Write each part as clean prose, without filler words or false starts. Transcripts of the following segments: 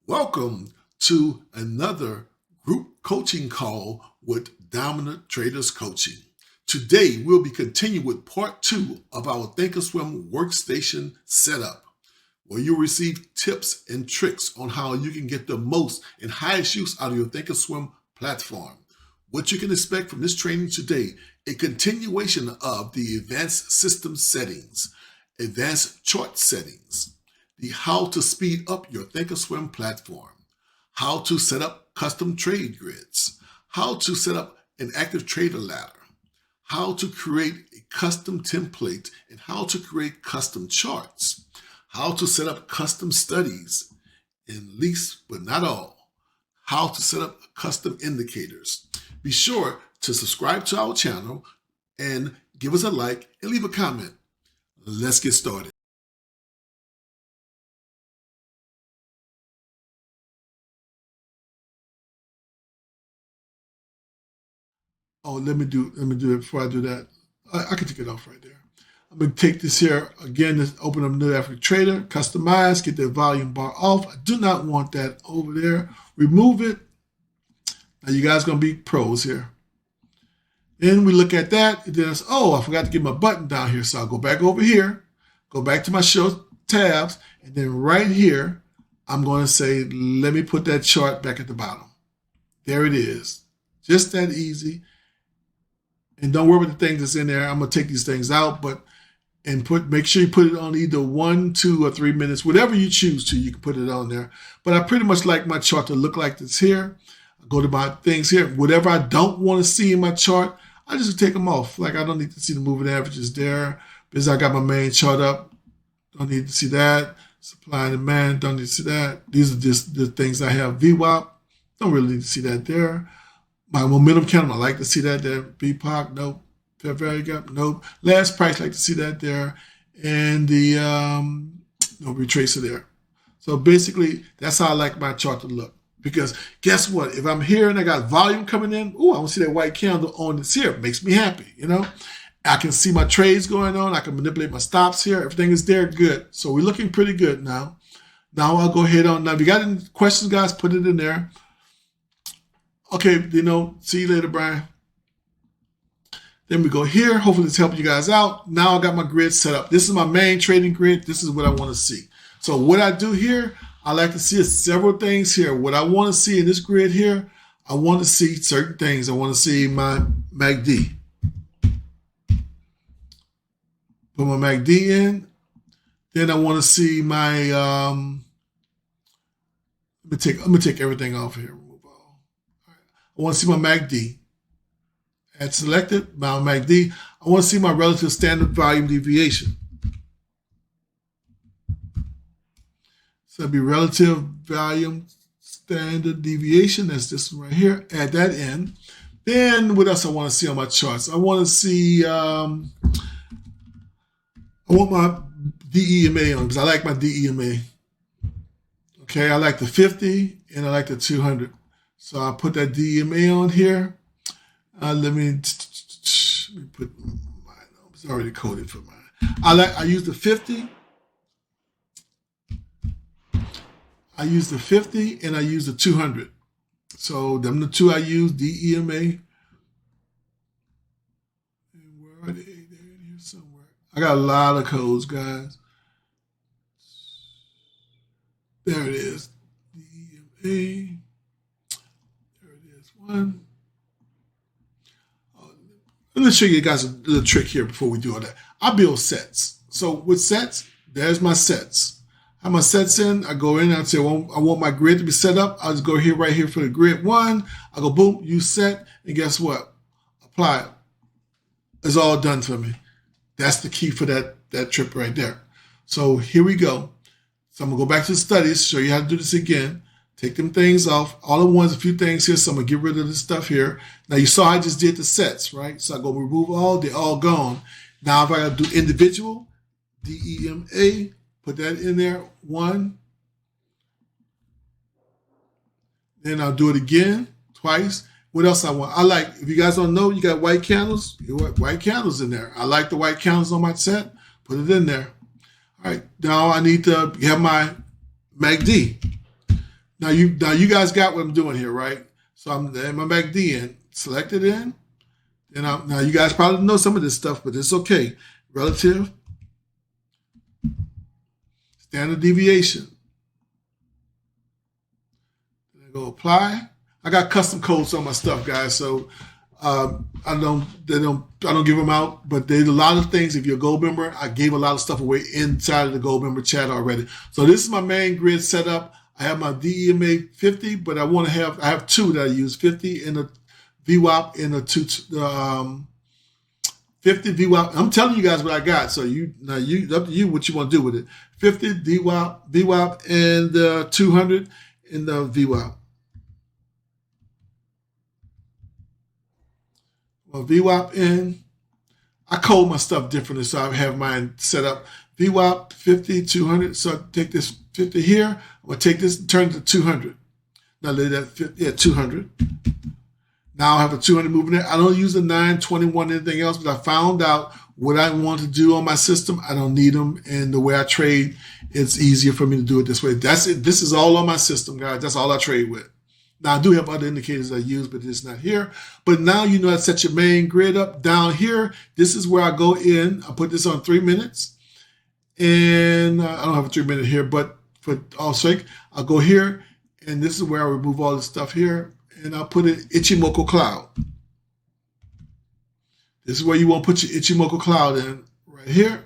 Welcome to another group coaching call with Dominant Traders Coaching. Today, we'll be continuing with part 2 of our ThinkorSwim workstation setup, where you'll receive tips and tricks on how you can get the most and highest use out of your ThinkorSwim platform. What you can expect from this training today, a continuation of the advanced system settings, advanced chart settings, the how to speed up your ThinkorSwim platform, how to set up custom trade grids, how to set up an active trader ladder, how to create a custom template, and how to create custom charts, how to set up custom studies, and least but not all, how to set up custom indicators. Be sure to subscribe to our channel and give us a like and leave a comment. Let's get started. Oh, let me do it before I do that. I can take it off right there. I'm going to take this here again. Let's open up New African Trader, customize, get the volume bar off. I do not want that over there. Remove it. Now you guys are going to be pros here. Then we look at that. And then it's, oh, I forgot to get my button down here. So I'll go back over here, go back to my show tabs, and then right here, I'm going to say, let me put that chart back at the bottom. There it is. Just that easy. And don't worry about the things that's in there. I'm going to take these things out, make sure you put it on either 1, 2, or 3 minutes, whatever you choose to, you can put it on there. But I pretty much like my chart to look like this here. I go to my things here. Whatever I don't want to see in my chart, I just take them off. Like I don't need to see the moving averages there because I got my main chart up. Don't need to see that. Supply and demand, don't need to see that. These are just the things I have. VWAP, don't really need to see that there. My momentum candle, I like to see that there. BPOC, nope. Fair value gap, nope. Last price, like to see that there. And the no retracer there. So basically, that's how I like my chart to look. Because guess what? If I'm here and I got volume coming in, I want to see that white candle on this here. It makes me happy, you know? I can see my trades going on. I can manipulate my stops here. Everything is there, good. So we're looking pretty good now. Now I'll go ahead on. Now, if you got any questions, guys, put it in there. Okay, see you later, Brian. Then we go here. Hopefully this helped you guys out. Now I got my grid set up. This is my main trading grid. This is what I want to see. So what I do here, I like to see several things here. What I want to see in this grid here, I want to see certain things. I want to see my MACD. Put my MACD in. Then I want to see my, let me take everything off here. I want to see my MACD. Add selected, my MACD. I want to see my relative standard volume deviation. So it'll be relative volume standard deviation. That's this one right here. Add that in. Then what else I want to see on my charts? I want to see, I want my DEMA on because I like my DEMA. Okay, I like the 50 and I like the 200. So I'll put that DMA on here. Let me put mine on. It's already coded for mine. I use the 50. I use the 50 and I use the 200. So them the two I use, DEMA. And where are they? They're in here somewhere. I got a lot of codes, guys. There it is. DEMA. One. Let me show you guys a little trick here before we do all that. I build sets. So with sets, there's my sets. I have my sets in. I go in and I say, well, I want my grid to be set up. I'll just go here, right here for the grid 1. I go boom, use set, and guess what? Apply it. It's all done for me. That's the key for that trip right there. So here we go. So I'm gonna go back to the studies, show you how to do this again. Take them things off. All at once, a few things here. So I'm going to get rid of this stuff here. Now, you saw I just did the sets, right? So I go remove all. They're all gone. Now, if I got to do individual, DEMA, put that in there. 1. Then I'll do it again, twice. What else I want? I like, if you guys don't know, you got white candles. You got white candles in there. I like the white candles on my set. Put it in there. All right. Now I need to have my MACD. Now you guys got what I'm doing here, right? So I'm in my MACD in, select it in, and now you guys probably know some of this stuff, but it's okay. Relative, standard deviation. Then I go apply. I got custom codes on my stuff, guys, so I don't give them out, but there's a lot of things. If you're a gold member, I gave a lot of stuff away inside of the gold member chat already. So this is my main grid setup. I have my DEMA 50, but I have two that I use, 50 in a VWAP and a 50 VWAP. I'm telling you guys what I got. So up to you what you want to do with it. 50 VWAP and 200 in the VWAP. Well, VWAP in, I code my stuff differently, so I have mine set up. VWAP 50, 200. So I take this 50 here. I'm going to take this and turn it to 200. Now let that 50, 200. Now I have a 200 moving there. I don't use a 921 anything else, but I found out what I want to do on my system. I don't need them, and the way I trade, it's easier for me to do it this way. That's it. This is all on my system, guys. That's all I trade with. Now, I do have other indicators I use, but it's not here. But now you know how to set your main grid up. Down here, this is where I go in. I put this on 3 minutes. And I don't have a 3 minute here, but for all sake, I'll go here. And this is where I remove all this stuff here. And I'll put it Ichimoku Cloud. This is where you want to put your Ichimoku Cloud in, right here.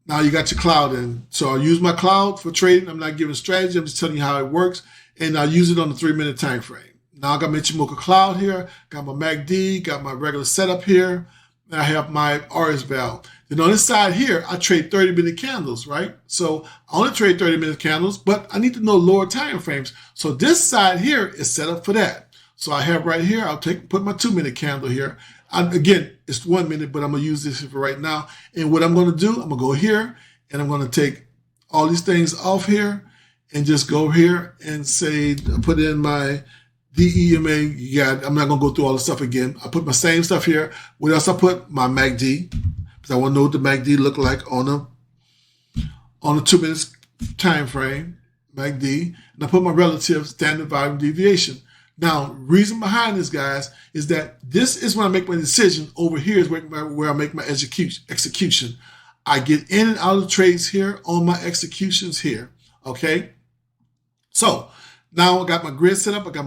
Now you got your cloud in. So I'll use my cloud for trading. I'm not giving strategy. I'm just telling you how it works. And I'll use it on the 3 minute time frame. Now I got my Ichimoku Cloud here. Got my MACD. Got my regular setup here. And I have my RS valve. Then on this side here, I trade 30 minute candles, right? So I only trade 30 minute candles, but I need to know lower time frames. So this side here is set up for that. So I have right here, put my 2 minute candle here. Again, it's 1 minute, but I'm going to use this for right now. And what I'm going to do, I'm going to go here, and I'm going to take all these things off here and just go here and say, put in my DEMA. Yeah, I'm not going to go through all the stuff again. I put my same stuff here. What else I put? My MACD, because I want to know what the MACD look like on a 2 minutes time frame, MACD. And I put my relative standard volume deviation. Now, reason behind this, guys, is that this is when I make my decision. Over here is where I make my execution. I get in and out of the trades here on my executions here, okay? So now I got my grid set up. I got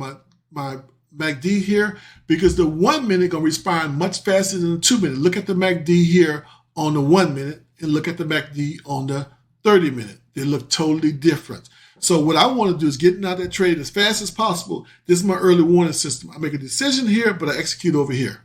my MACD here because the 1 minute going to respond much faster than the 2 minute. Look at the MACD here on the 1 minute and look at the MACD on the 30 minute. They look totally different. So what I want to do is get out that trade as fast as possible. This is my early warning system. I make a decision here, but I execute over here.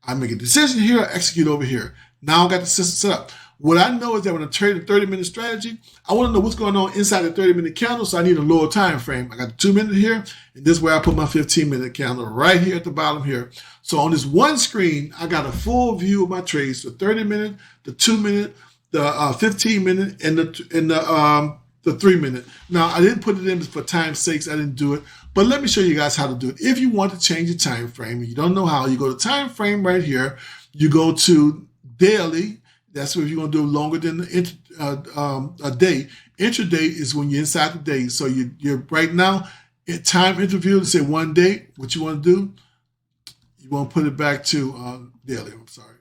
I make a decision here, I execute over here. Now I got the system set up. What I know is that when I trade a 30-minute strategy, I want to know what's going on inside the 30-minute candle, so I need a lower time frame. I got the 2 minute here, and this is where I put my 15-minute candle right here at the bottom here. So on this one screen, I got a full view of my trades, the 30-minute, the 2 minute, the 15-minute, and the 3 minute. Now, I didn't put it in for time's sakes. I didn't do it. But let me show you guys how to do it. If you want to change the time frame and you don't know how, you go to time frame right here. You go to daily. That's what you're going to do longer than a day. Intraday is when you're inside the day. So you're right now at time interval to say 1 day. What you want to do, you want to put it back to daily. I'm sorry.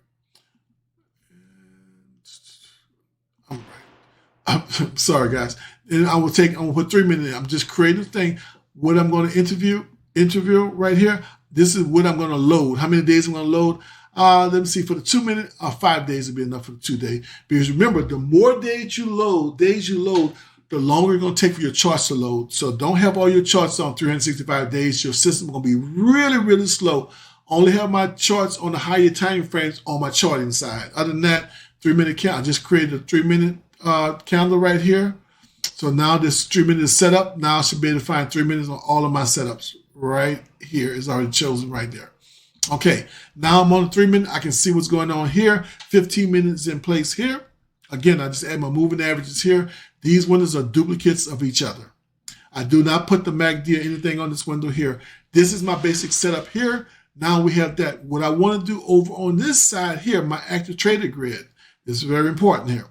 I'm sorry, guys. And I'm gonna put 3 minutes in. I'm just creating a thing. What I'm going to interview right here. This is what I'm going to load. How many days I'm going to load? Let me see. For the 2 minute, 5 days would be enough for the 2 day. Because remember, the more days you load, the longer it's going to take for your charts to load. So don't have all your charts on 365 days. Your system is going to be really, really slow. Only have my charts on the higher time frames on my charting side. Other than that, 3 minute count. I just created a 3 minute candle right here. So now this 3 minutes is set up. Now I should be able to find 3 minutes on all of my setups right here. It's already chosen right there. Okay, now I'm on the 3 minute. I can see what's going on here. 15 minutes in place here. Again, I just add my moving averages here. These windows are duplicates of each other. I do not put the MACD or anything on this window here. This is my basic setup here. Now we have that. What I want to do over on this side here, my active trader grid, this is very important here.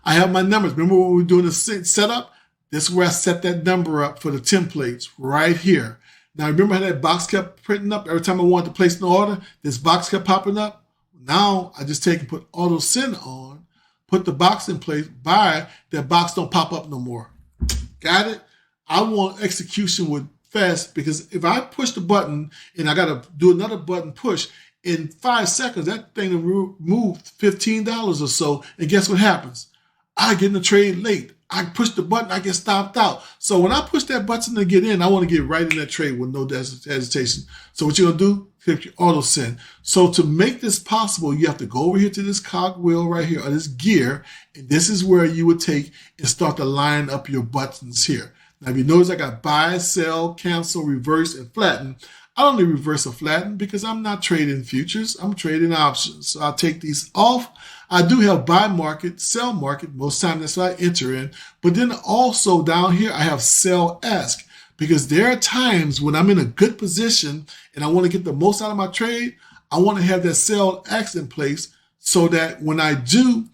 I have my numbers. Remember when we were doing the setup? This is where I set that number up for the templates right here. Now, remember how that box kept printing up every time I wanted to place an order? This box kept popping up. Now, I just take and put auto send on, put the box in place, buy, that box don't pop up no more. Got it? I want execution with fast, because if I push the button and I got to do another button push, in 5 seconds, that thing will move $15 or so. And guess what happens? I get in the trade late. I push the button, I get stopped out. So when I push that button to get in, I want to get right in that trade with no hesitation. So what you're going to do, click your auto send. So to make this possible, you have to go over here to this cogwheel right here, or this gear, and this is where you would take and start to line up your buttons here. Now, if you notice, I got buy, sell, cancel, reverse, and flatten. I don't need reverse or flatten because I'm not trading futures. I'm trading options. So I'll take these off. I do have buy market, sell market. Most times that's what I enter in. But then also down here, I have sell ask, because there are times when I'm in a good position and I want to get the most out of my trade. I want to have that sell ask in place so that when I do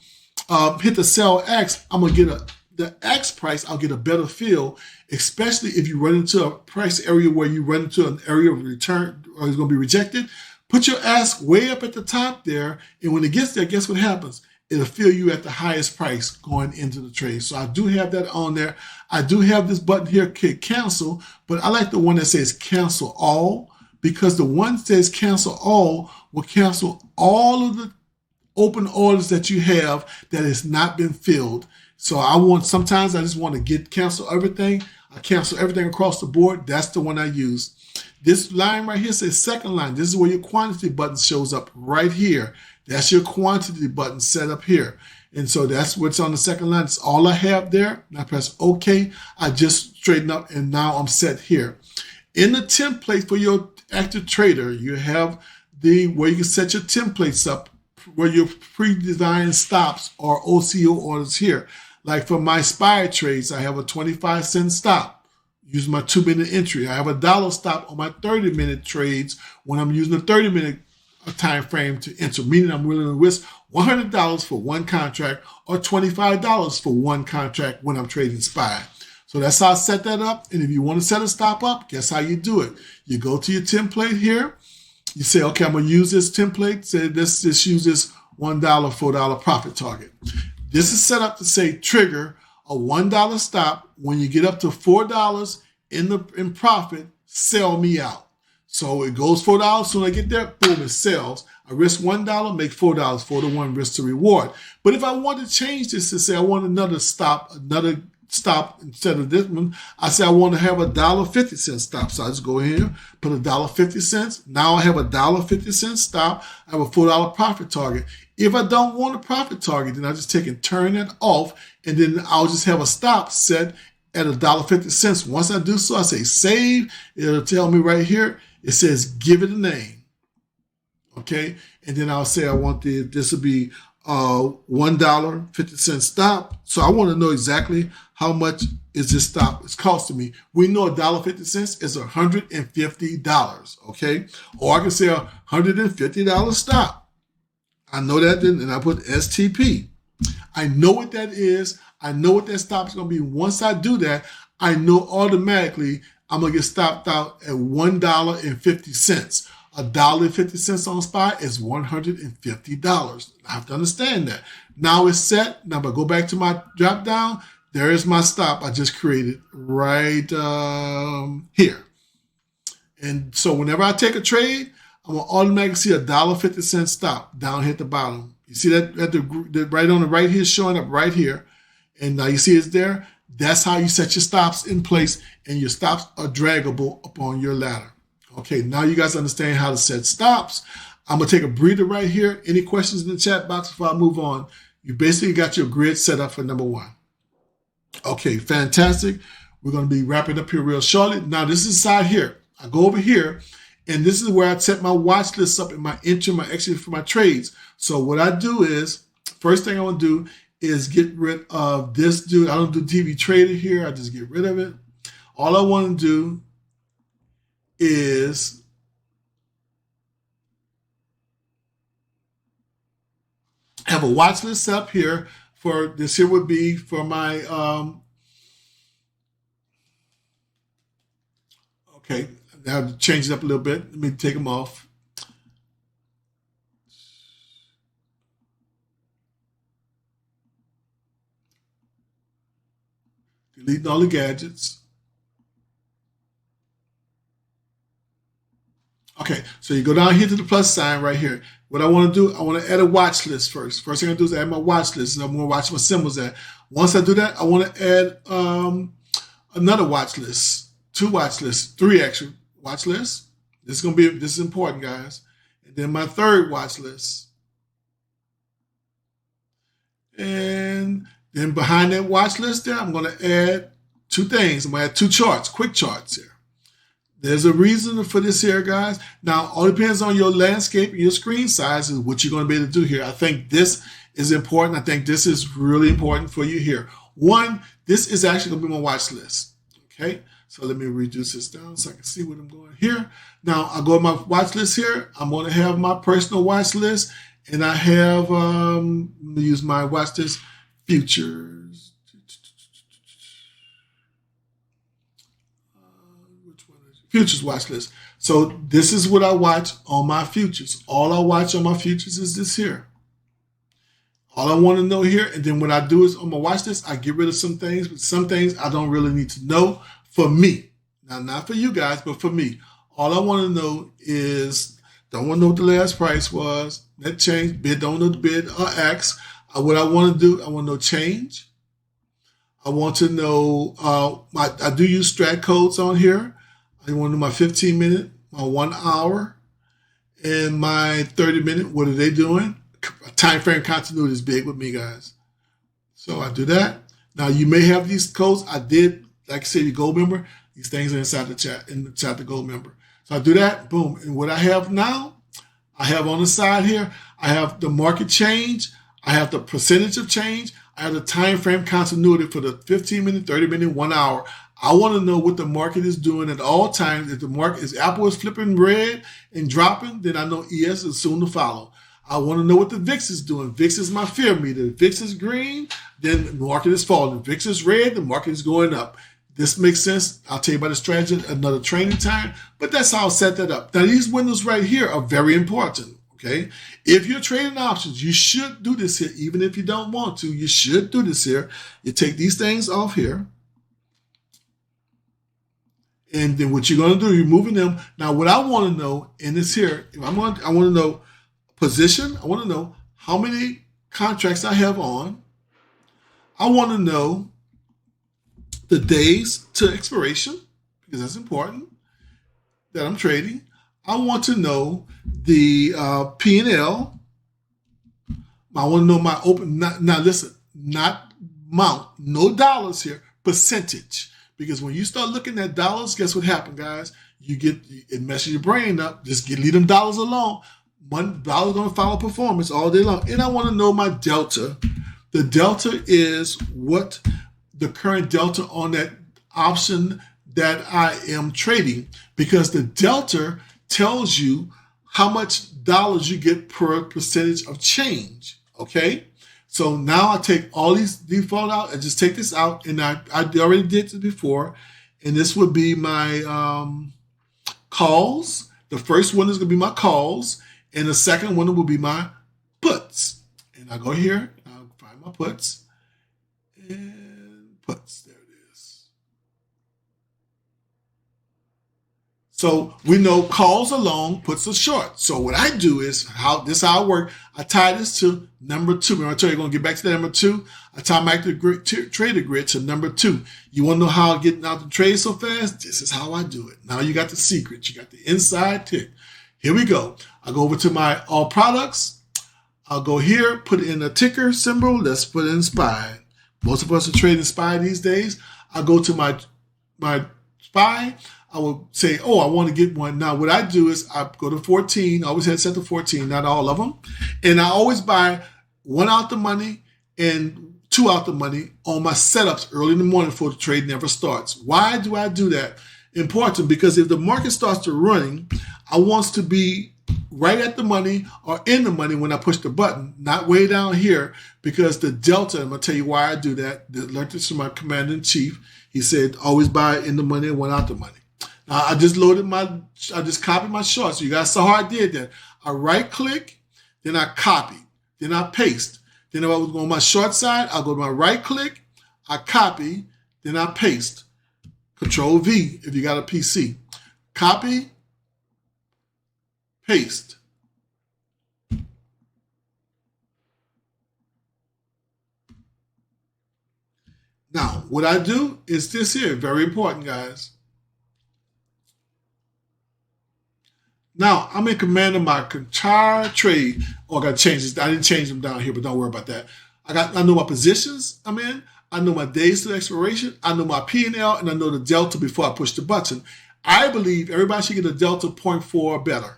hit the sell ask, I'm going to get the X price, I'll get a better feel, especially if you run into a price area where you run into an area of return or it's going to be rejected. Put your ask way up at the top there, and when it gets there, guess what happens? It'll fill you at the highest price going into the trade. So I do have that on there. I do have this button here, cancel, but I like the one that says cancel all, because the one that says cancel all will cancel all of the open orders that you have that has not been filled. So sometimes I just want to cancel everything. I cancel everything across the board. That's the one I use. This line right here says second line. This is where your quantity button shows up right here. That's your quantity button set up here. And so that's what's on the second line. That's all I have there. And I press OK. I just straighten up, and now I'm set here. In the template for your active trader, you have where you can set your templates up, where your pre-designed stops or OCO orders here. Like for my SPY trades, I have a 25-cent stop using my 2-minute entry. I have a dollar stop on my 30-minute trades when I'm using a 30-minute time frame to enter, meaning I'm willing to risk $100 for one contract or $25 for one contract when I'm trading SPY. So that's how I set that up. And if you want to set a stop up, guess how you do it? You go to your template here. You say, okay, I'm going to use this template. Say let's just use this $1, $4 profit target. This is set up to say trigger a $1 stop. When you get up to $4 in profit, sell me out. So it goes $4. Soon I get there, boom, it sells. I risk $1, make $4, 4-to-1 risk to reward. But if I want to change this to say I want another stop instead of this one, I say I want to have a $1.50 stop. So I just go here, put $1.50. Now I have a $1.50 stop. I have a $4 profit target. If I don't want a profit target, then I just take and turn it off, and then I'll just have a stop set at $1.50. Once I do so, I say save. It'll tell me right here. It says give it a name. Okay, and then I'll say I want this will be $1.50 stop. So I want to know exactly how much is this stop is costing me. We know $1.50 is $150. Okay, or I can say $150 stop. I know that, and I put STP. I know what that is. I know what that stop is going to be. Once I do that, I know automatically I'm going to get stopped out at $1.50. $1.50 on SPY is $150. I have to understand that. Now it's set. Now, if I go back to my drop down, there is my stop I just created right here. And so whenever I take a trade, I'm going to automatically see $1.50 stop down here at the bottom. You see that at the right on the right here, showing up right here. And now you see it's there. That's how you set your stops in place, and your stops are draggable upon your ladder. Okay, now you guys understand how to set stops. I'm going to take a breather right here. Any questions in the chat box before I move on? You basically got your grid set up for number one. Okay, fantastic. We're going to be wrapping up here real shortly. Now, this is side here. I go over here, and this is where I set my watch list up in my entry, my exit for my trades. So what I do is, first thing I want to do is get rid of this dude. I don't do TV Trader here. I just get rid of it. All I want to do is have a watch list up here for this here would be for my, okay, I have to change it up a little bit. Let me take them off. Deleting all the gadgets. Okay, so you go down here to the plus sign right here. What I want to do, I want to add a watch list first. First thing I'm going to do is add my watch list. And I'm going to watch my symbols at. Once I do that, I want to add another watch list, 2 watch lists, 3 actually watch lists. This is important, guys. And then my 3rd watch list. And then behind that watch list there, I'm going to add 2 things. I'm going to add 2 charts, quick charts here. There's a reason for this here, guys. Now, all depends on your landscape and your screen size is what you're going to be able to do here. I think this is important. I think this is really important for you here. 1, this is actually going to be my watch list. Okay, so let me reduce this down so I can see what I'm going here. Now, I go to my watch list here. I'm going to have my personal watch list, and I have, let me use my watch list, futures. Futures watch list. So this is what I watch on my futures. All I watch on my futures is this here. All I want to know here, and then what I do is on my watch list, I get rid of some things, but some things I don't really need to know for me. Now, not for you guys, but for me. All I want to know is, don't want to know what the last price was, net change, bid, don't know the bid, or X. What I want to do, I want to know change. I want to know, I do use strat codes on here. I want to know my 15-minute, my 1 hour, and my 30-minute. What are they doing? Time frame continuity is big with me, guys. So I do that. Now, you may have these codes. I did, like I said, your gold member. These things are inside the chat, inside the gold member. So I do that, boom. And what I have now, I have on the side here, I have the market change. I have the percentage of change. I have the time frame continuity for the 15-minute, 30-minute, 1 hour. I want to know what the market is doing at all times. If the market is Apple is flipping red and dropping, then I know ES is soon to follow. I want to know what the VIX is doing. VIX is my fear meter. If VIX is green, then the market is falling. If VIX is red, the market is going up. This makes sense. I'll tell you about the strategy another training time, but that's how I'll set that up. Now, these windows right here are very important. Okay, if you're trading options, you should do this here. Even if you don't want to, you should do this here. You take these things off here. And then what you're going to do, you're moving them. Now, what I want to know in this here, I want to know position. I want to know how many contracts I have on. I want to know the days to expiration, because that's important, that I'm trading. I want to know the P&L. I want to know my open, now listen, not amount, no dollars here, percentage. Because when you start looking at dollars, guess what happened, guys? It messes your brain up. Just leave them dollars alone. $1 going to follow performance all day long. And I want to know my delta. The delta is what the current delta on that option that I am trading, because the delta tells you how much dollars you get per percentage of change. Okay? So now I take all these default out and just take this out, and I already did this before, and this would be my calls. The first one is going to be my calls, and the second one will be my puts. And I go here, I'll find my puts, and puts. There it is. So we know calls are long, puts are short. So what I do is, how I work, I tie this to number 2. Remember I told you you're going to get back to that number 2? I tie my trader grid to number 2. You want to know how I'm getting out the trade so fast? This is how I do it. Now you got the secret. You got the inside tick. Here we go. I go over to my all products. I'll go here, put in a ticker symbol. Let's put in SPY. Most of us are trading SPY these days. I go to my SPY. I will say, oh, I want to get one. Now, what I do is I go to 14. I always had set to 14, not all of them. And I always buy 1 out the money and 2 out the money on my setups early in the morning before the trade never starts. Why do I do that? Important, because if the market starts to running, I want to be right at the money or in the money when I push the button, not way down here, because the delta, I'm going to tell you why I do that. I learned this from my commander-in-chief. He said, always buy in the money and one out the money. Now, I just copied my short. So you guys saw how I did that. I right click, then I copy, then I paste. Then if I was on my short side, I'll go to my right click, I copy, then I paste. Control V if you got a PC. Copy, paste. Now, what I do is this here, very important, guys. Now, I'm in command of my entire trade. Oh, I got to change this. I didn't change them down here, but don't worry about that. I know my positions I'm in. I know my days to expiration. I know my P&L, and I know the delta before I push the button. I believe everybody should get a delta 0.4 or better.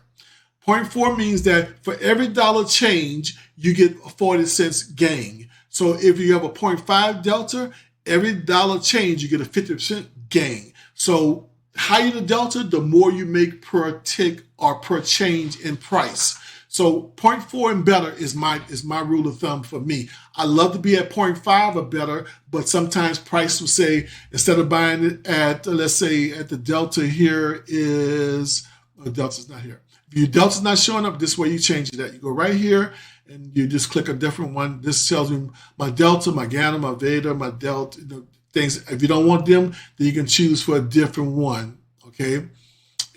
0.4 means that for every dollar change, you get a 40 cents gain. So if you have a 0.5 delta, every dollar change, you get a 50% gain. So higher the delta, the more you make per tick or per change in price. So 0.4 and better is my rule of thumb for me. I love to be at 0.5 or better, but sometimes price will say, instead of buying it at, let's say at the delta here is, delta's not here. If your delta's not showing up, this way you change it at. You go right here and you just click a different one. This tells me my delta, my gamma, my beta, my delta, things. If you don't want them, then you can choose for a different one, okay?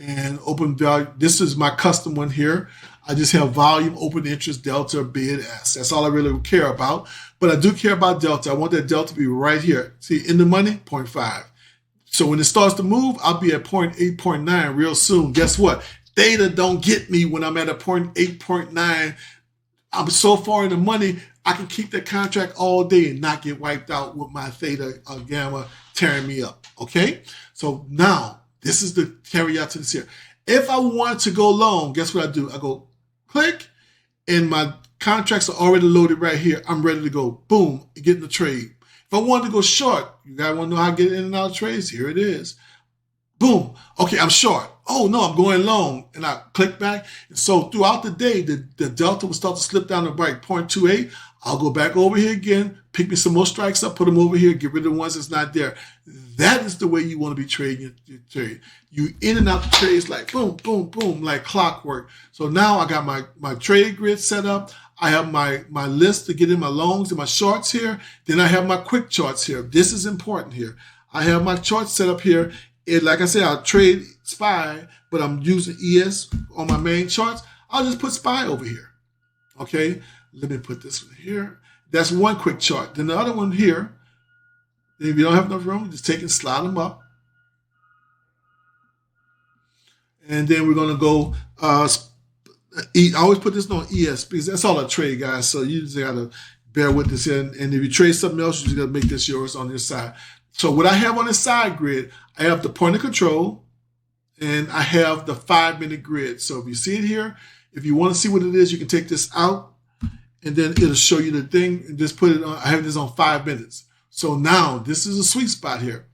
And open value, this is my custom one here. I just have volume, open interest, delta, bid, S. That's all I really care about. But I do care about delta. I want that delta to be right here. See, in the money, 0.5. So when it starts to move, I'll be at 0.8, 0.9 real soon. Guess what? Theta don't get me when I'm at a 0.8, 0.9. I'm so far in the money, I can keep that contract all day and not get wiped out with my theta or gamma tearing me up, okay? So now, this is the caveat to this here. If I want to go long, guess what I do? I go click, and my contracts are already loaded right here. I'm ready to go. Boom, get in the trade. If I want to go short, you guys want to know how to get in and out of trades? Here it is. Boom. Okay, I'm short. Oh, no, I'm going long. And I click back. And so throughout the day, the delta will start to slip down to right 0.28. I'll go back over here again, pick me some more strikes up, put them over here, get rid of the ones that's not there. That is the way you want to be trading your trade. You in and out the trades like boom, boom, boom, like clockwork. So now I got my trade grid set up. I have my list to get in my longs and my shorts here. Then I have my quick charts here. This is important here. I have my charts set up here. Like I said, I'll trade SPY, but I'm using ES on my main charts. I'll just put SPY over here. Okay, let me put this one here. That's one quick chart. Then the other one here, if you don't have enough room, just take and slide them up. And then we're going to go, I always put this on ES because that's all I trade, guys. So you just got to bear with this. And if you trade something else, you just got to make this yours on this side. So what I have on the side grid, I have the point of control and I have the 5-minute grid. So if you see it here, if you want to see what it is, you can take this out and then it'll show you the thing and just put it on. I have this on 5 minutes. So now this is a sweet spot here.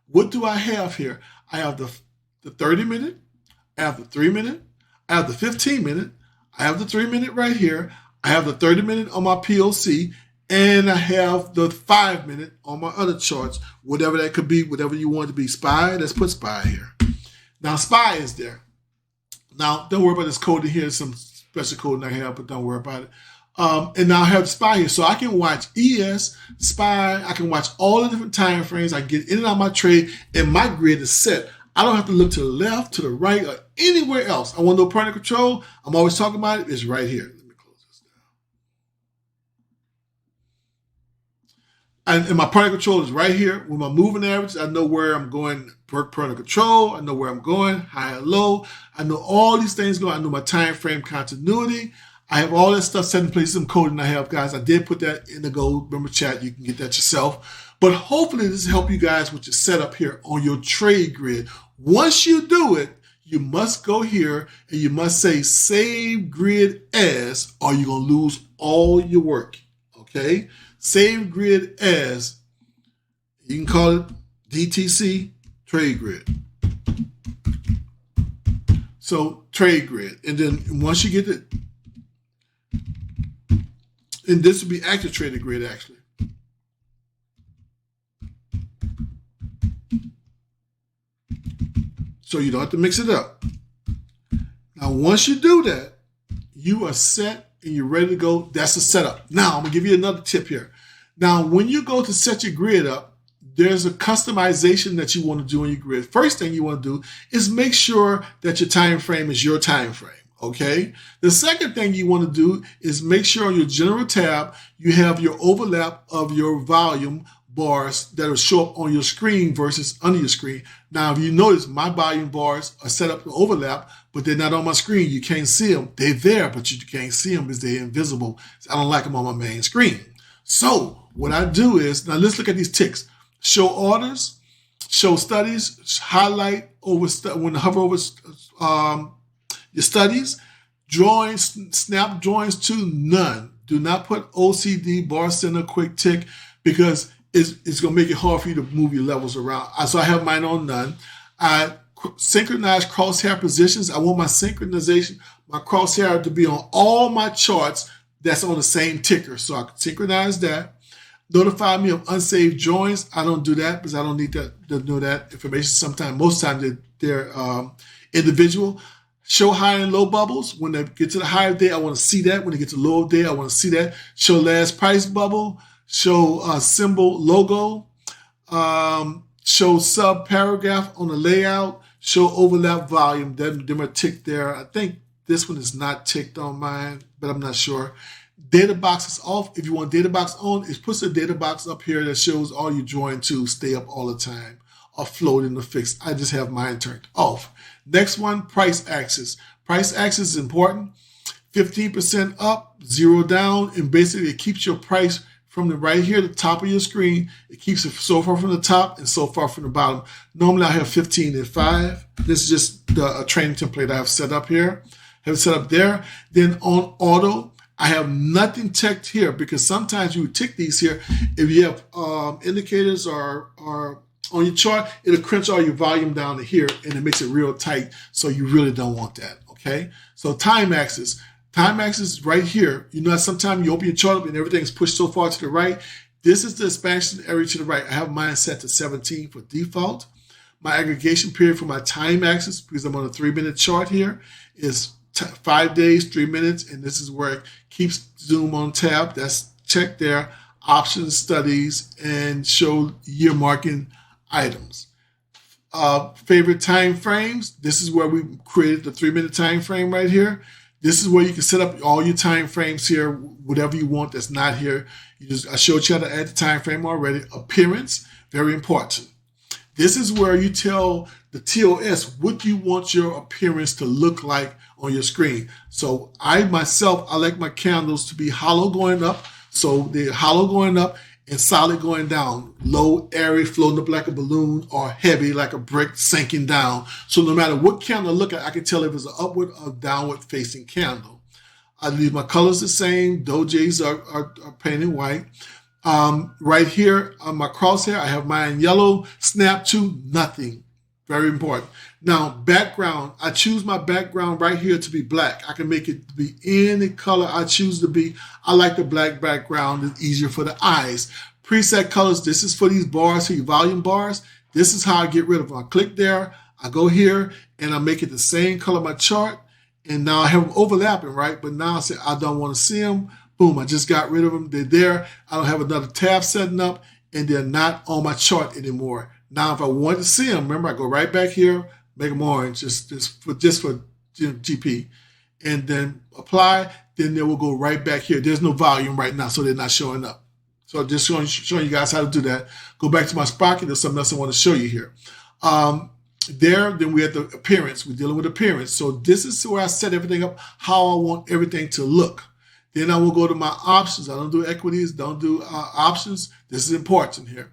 What do I have here? I have the 30-minute, I have the 3-minute, I have the 15-minute, I have the 3-minute right here, I have the 30-minute on my POC, and I have the 5-minute on my other charts, whatever that could be, whatever you want it to be. SPY, let's put SPY here. Now SPY is there. Now don't worry about this coding here, some special coding I have, but don't worry about it. And now I have SPY here, so I can watch ES, SPY, I can watch all the different time frames, I can get in and out of my trade, and my grid is set. I don't have to look to the left, to the right, or anywhere else. I want no point of control. I'm always talking about it. It's right here. Let me close this down. And my point of control is right here. With my moving average, I know where I'm going, point of control. I know where I'm going, high and low. I know all these things going. I know my time frame continuity. I have all that stuff set in place, some coding I have, guys. I did put that in the gold. Remember, chat, you can get that yourself. But hopefully this will help you guys with your setup here on your trade grid. Once you do it, you must go here and you must say save grid as, or you're going to lose all your work. Okay? Save grid as. You can call it DTC trade grid. So trade grid. And then once you get it, and this would be active traded grid actually. So you don't have to mix it up. Now, once you do that, you are set and you're ready to go. That's the setup. Now, I'm going to give you another tip here. Now, when you go to set your grid up, there's a customization that you want to do on your grid. First thing you want to do is make sure that your time frame is your time frame. Okay. The second thing you want to do is make sure on your general tab, you have your overlap of your volume bars that will show up on your screen versus under your screen. Now, if you notice, my volume bars are set up to overlap, but they're not on my screen. You can't see them. They're there, but you can't see them because they're invisible. I don't like them on my main screen. So what I do is, now let's look at these ticks. Show orders, show studies, highlight over when you hover over your studies, drawings, snap drawings to none. Do not put OCD, bar center, quick tick, because it's going to make it hard for you to move your levels around. So I have mine on none. I synchronize crosshair positions. I want my synchronization, my crosshair to be on all my charts that's on the same ticker. So I can synchronize that. Notify me of unsaved joins. I don't do that because I don't need to know that information. Sometimes, most times they're individual. Show high and low bubbles. When they get to the higher day, I want to see that. When they get to the low day, I want to see that. Show last price bubble. Show symbol logo. Show sub paragraph on the layout. Show overlap volume. Them are ticked there. I think this one is not ticked on mine, but I'm not sure. Data box is off. If you want data box on, it puts a data box up here that shows all your drawing to stay up all the time or floating or fixed. I just have mine turned off. Next one, price axis. Price axis is important. 15% up, 0 down, and basically it keeps your price from the right here, the top of your screen. It keeps it so far from the top and so far from the bottom. Normally I have 15 and 5. This is just the training template I have set up here. Have it set up there. Then on auto, I have nothing ticked here because sometimes you would tick these here. If you have indicators or on your chart, it'll crunch all your volume down to here and it makes it real tight. So you really don't want that. Okay. So time axis. Time axis is right here. You know, sometimes you open your chart up and everything's pushed so far to the right. This is the expansion area to the right. I have mine set to 17 for default. My aggregation period for my time axis, because I'm on a 3-minute chart here, is 5 days, 3 minutes, and this is where it keeps zoom on tab. That's checked there. Options, studies, and show year marking items. Favorite time frames. This is where we created the 3-minute time frame right here. This is where you can set up all your time frames here, whatever you want that's not here. I showed you how to add the time frame already. Appearance, very important. This is where you tell the TOS what you want your appearance to look like on your screen. So I like my candles to be hollow going up. So they're hollow going up and solid going down. Low, airy, floating up like a balloon, or heavy like a brick sinking down. So no matter what candle I look at, I can tell if it's an upward or downward facing candle. I leave my colors the same. Dojis are painted white. Right here on my crosshair, I have mine yellow. Snap to nothing. Very important. Now, background. I choose my background right here to be black. I can make it to be any color I choose to be. I like the black background. It's easier for the eyes. Preset colors. This is for these bars here, volume bars. This is how I get rid of them. I click there. I go here, and I make it the same color my chart. And now I have them overlapping, right? But now I say I don't want to see them. Boom, I just got rid of them. They're there. I don't have another tab setting up, and they're not on my chart anymore. Now, if I want to see them, remember, I go right back here, make them orange, just for GP, and then apply. Then they will go right back here. There's no volume right now, so they're not showing up. So just showing you guys how to do that. Go back to my Sparky. There's something else I want to show you here. Then we have the appearance. We're dealing with appearance. So this is where I set everything up, how I want everything to look. Then I will go to my options. I don't do equities, don't do options. This is important here.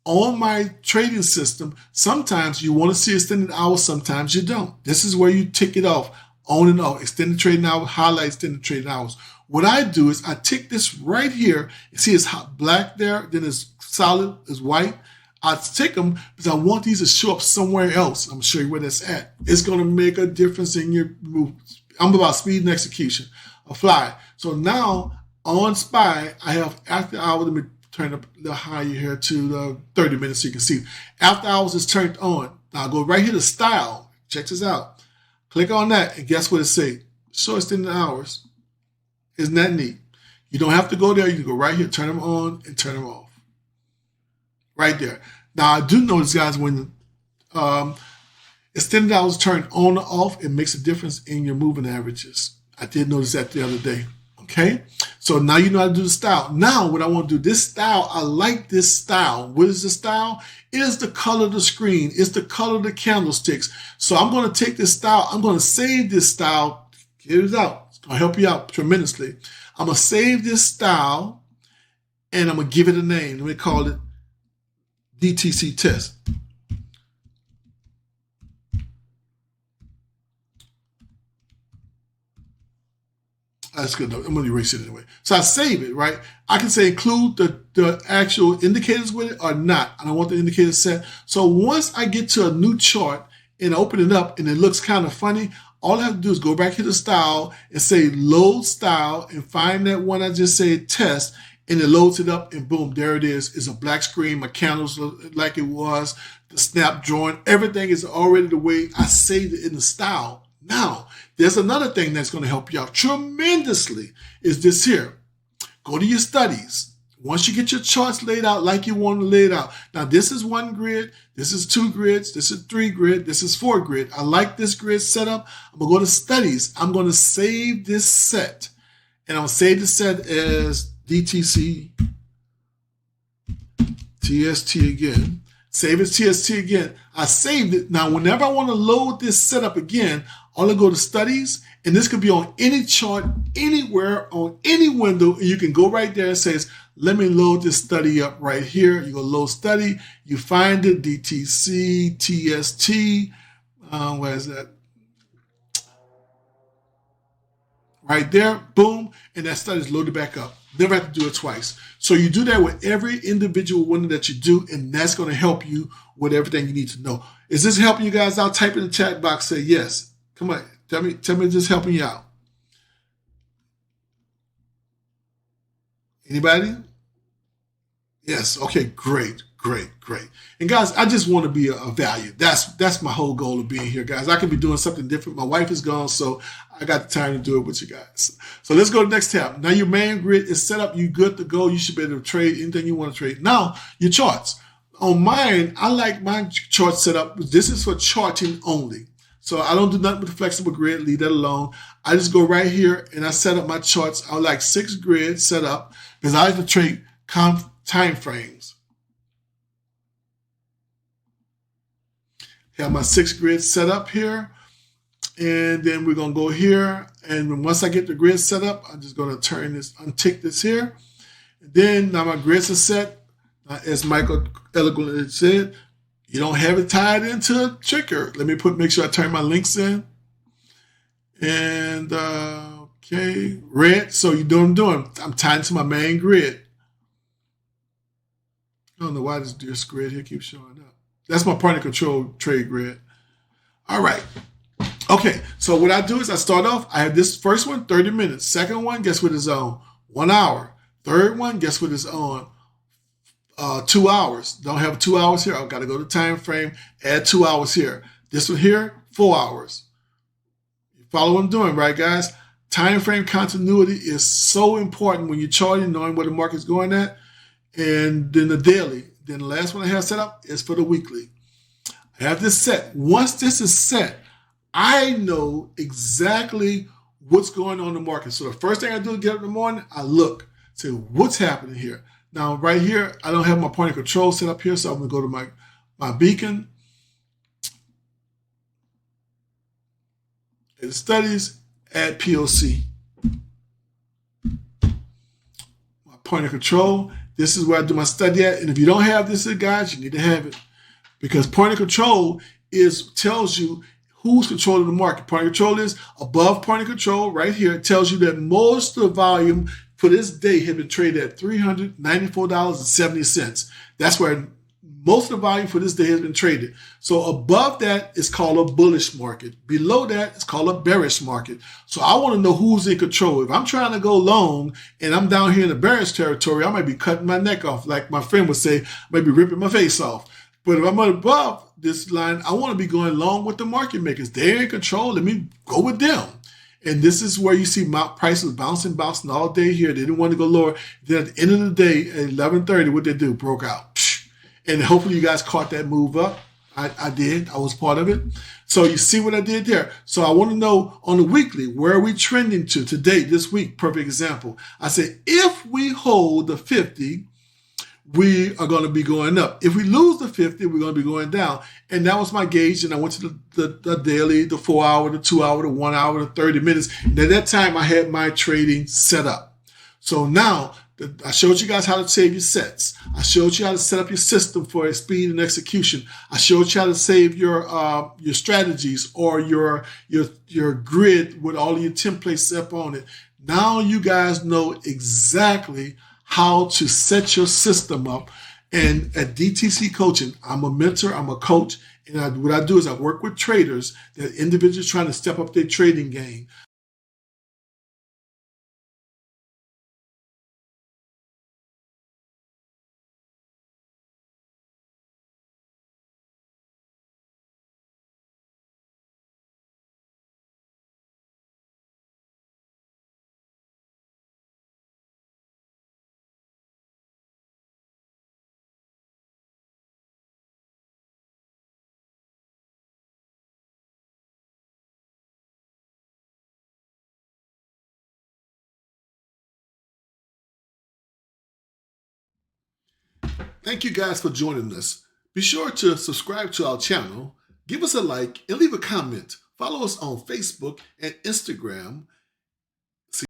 On my trading system, sometimes you want to see extended hours, sometimes you don't. This is where you tick it off, on and off. Extended trading hours, highlight extended trading hours. What I do is I tick this right here. You see it's black there, then it's solid, it's white. I take them because I want these to show up somewhere else. I'm going to show you where that's at. It's going to make a difference in your move. I'm about speed and execution. Apply. So now on SPY, I have after hours. Let me turn up a little higher here to the 30 minutes so you can see. After hours is turned on. Now I go right here to style. Check this out. Click on that and guess what it says? Show extended hours. Isn't that neat? You don't have to go there. You can go right here, turn them on and turn them off. Right there. Now, I do notice, guys, when extended hours turn on or off, it makes a difference in your moving averages. I did notice that the other day. Okay? So now you know how to do the style. Now, what I want to do, this style, I like this style. What is the style? It is the color of the screen. It's the color of the candlesticks. So I'm going to take this style. I'm going to save this style. Get it out. It's going to help you out tremendously. I'm going to save this style, and I'm going to give it a name. Let me call it DTC test. That's good. I'm going to erase it anyway. So I save it, right? I can say include the actual indicators with it or not. I don't want the indicators set. So once I get to a new chart and open it up and it looks kind of funny, all I have to do is go back to the style and say load style and find that one I just said test, and it loads it up and boom, there it is. It's a black screen. My candles look like it was. The snap drawing, everything is already the way I saved it in the style. Now, there's another thing that's going to help you out tremendously is this here. Go to your studies. Once you get your charts laid out like you want to lay it out. Now, this is 1 grid. This is 2 grids. This is 3 grid. This is 4 grid. I like this grid setup. I'm going to go to studies. I'm going to save this set. And I'm going to save the set as DTC TST again. Save it TST again. I saved it. Now, whenever I want to load this setup again, I'm going to go to studies, and this could be on any chart, anywhere, on any window, and you can go right there and says, let me load this study up right here. You go load study, you find it, DTC, TST, where is that? Right there, boom, and that study is loaded back up. Never have to do it twice. So you do that with every individual window that you do, and that's going to help you with everything you need to know. Is this helping you guys out? Type in the chat box, say yes. Come on, tell me this is helping you out. Anybody? Yes. Okay, great. And guys, I just want to be a value. That's my whole goal of being here, guys. I can be doing something different. My wife is gone, so I got the time to do it with you guys. So let's go to the next tab. Now your main grid is set up. You good to go. You should be able to trade anything you want to trade. Now your charts. On mine, I like my chart set up. This is for charting only. So I don't do nothing with the flexible grid. Leave that alone. I just go right here and I set up my charts. I like 6 grids set up because I like to trade time frames. Have my 6 grids set up here. And then we're going to go here. And once I get the grid set up, I'm just going to turn this, untick this here. And then now my grids are set. As Michael eloquently said, you don't have it tied into a trigger. Let me make sure I turn my links in. And okay, red. So you know what I'm doing. I'm tying to my main grid. I don't know why this grid here keeps showing up. That's my point of control trade grid. All right. Okay, so what I do is I start off, I have this first one, 30 minutes. Second one, guess what it's on? 1 hour. Third one, guess what it's on? 2 hours. Don't have 2 hours here. I've got to go to time frame, add 2 hours here. This one here, 4 hours. You follow what I'm doing, right, guys? Time frame continuity is so important when you're charting, knowing where the market's going at. And then the daily. Then the last one I have set up is for the weekly. I have this set. Once this is set, I know exactly what's going on in the market. So the first thing I do to get up in the morning, I look, say, what's happening here? Now, right here, I don't have my point of control set up here, so I'm going to go to my beacon. And studies, add POC. My point of control, this is where I do my study at. And if you don't have this, guys, you need to have it. Because point of control tells you who's controlling the market. Point of control is above point of control right here. It tells you that most of the volume for this day had been traded at $394.70. That's where Most of the volume for this day has been traded. So above that is called a bullish market. Below that is called a bearish market. So I want to know who's in control. If I'm trying to go long and I'm down here in the bearish territory, I might be cutting my neck off. Like my friend would say, I might be ripping my face off. But if I'm above this line, I want to be going long with the market makers. They're in control. Let me go with them. And this is where you see prices bouncing all day here. They didn't want to go lower. Then at the end of the day, at 11:30, what they do? Broke out. And hopefully you guys caught that move up. I did. I was part of it. So you see what I did there. So I want to know on the weekly, where are we trending to today, this week? Perfect example. I said, if we hold the 50, we are going to be going up. If we lose the 50, we're going to be going down. And that was my gauge. And I went to the daily, the 4 hour, the 2 hour, the 1 hour, the 30 minutes. And at that time, I had my trading set up. So now I showed you guys how to save your sets. I showed you how to set up your system for speed and execution. I showed you how to save your strategies or your grid with all of your templates set up on it. Now you guys know exactly how to set your system up. And at DTC Coaching, I'm a mentor, I'm a coach, and what I do is I work with traders, that individuals trying to step up their trading game. Thank you guys for joining us. Be sure to subscribe to our channel, give us a like, and leave a comment. Follow us on Facebook and Instagram,